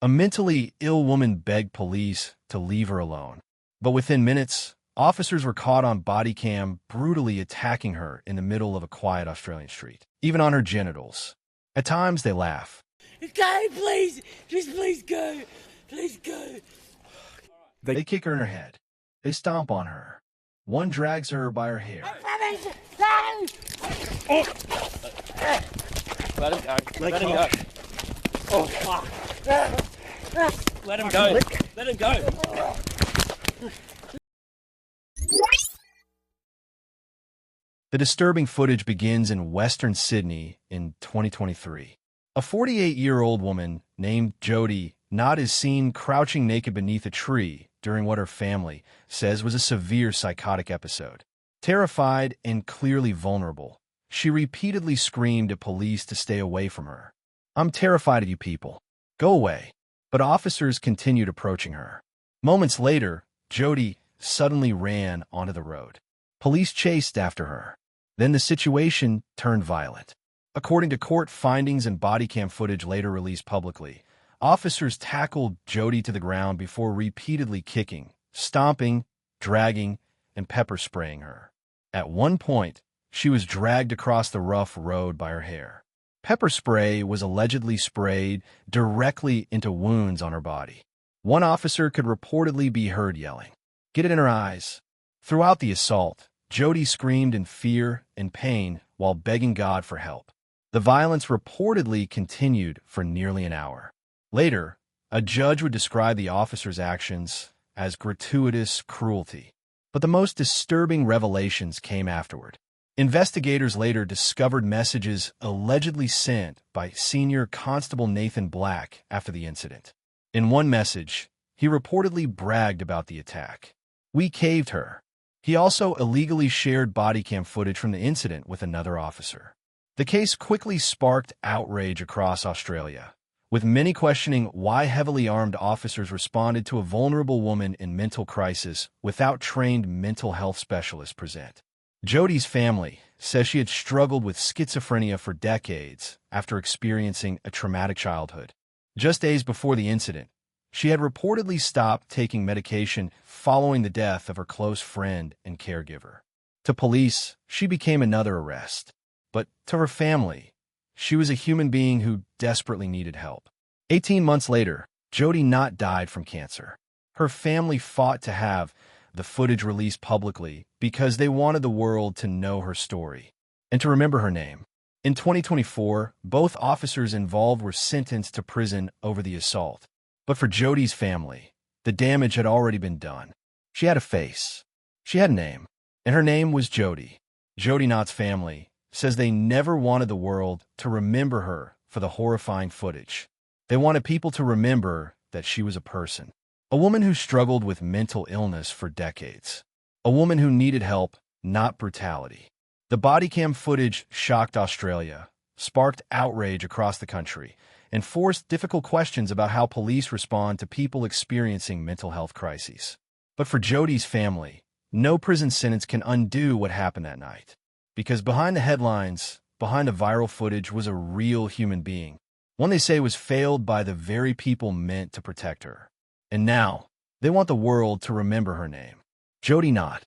A mentally ill woman begged police to leave her alone. But within minutes, officers were caught on Bodycam brutally attacking her in the middle of a quiet Australian street, even on her genitals. At times, they laugh. Go, please! Just please go! Please go! They kick her in her head. They stomp on her. One drags her by her hair. No! Oh. Let him go. Let him go. Oh, fuck. Let him go. Let him go. The disturbing footage begins in Western Sydney in 2023. A 48-year-old woman named Jodi Knott is seen crouching naked beneath a tree during what her family says was a severe psychotic episode. Terrified and clearly vulnerable, she repeatedly screamed at police to stay away from her. "I'm terrified of you people. Go away." But officers continued approaching her. Moments later, Jodi suddenly ran onto the road. Police chased after her. Then the situation turned violent. According to court findings and bodycam footage later released publicly, officers tackled Jodi to the ground before repeatedly kicking, stomping, dragging, and pepper spraying her. At one point, she was dragged across the rough road by her hair. Pepper spray was allegedly sprayed directly into wounds on her body. One officer could reportedly be heard yelling, "Get it in her eyes." Throughout the assault, Jodi screamed in fear and pain while begging God for help. The violence reportedly continued for nearly an hour. Later, a judge would describe the officer's actions as gratuitous cruelty. But the most disturbing revelations came afterward. Investigators later discovered messages allegedly sent by Senior Constable Nathan Black after the incident. In one message, he reportedly bragged about the attack. "We caved her." He also illegally shared bodycam footage from the incident with another officer. The case quickly sparked outrage across Australia, with many questioning why heavily armed officers responded to a vulnerable woman in mental crisis without trained mental health specialists present. Jodi's family says she had struggled with schizophrenia for decades after experiencing a traumatic childhood. Just days before the incident, she had reportedly stopped taking medication following the death of her close friend and caregiver. To police, she became another arrest. But to her family, she was a human being who desperately needed help. 18 months later, Jodi Knott died from cancer. Her family fought to have the footage released publicly because they wanted the world to know her story and to remember her name. In 2024, both officers involved were sentenced to prison over the assault. But for Jodi's family, the damage had already been done. She had a face. She had a name. And her name was Jodi. Jodi Knott's family says they never wanted the world to remember her for the horrifying footage. They wanted people to remember that she was a person. A woman who struggled with mental illness for decades. A woman who needed help, not brutality. The bodycam footage shocked Australia, sparked outrage across the country, and forced difficult questions about how police respond to people experiencing mental health crises. But for Jodi's family, no prison sentence can undo what happened that night. Because behind the headlines, behind the viral footage was a real human being, one they say was failed by the very people meant to protect her. And now, they want the world to remember her name. Jodi Knott,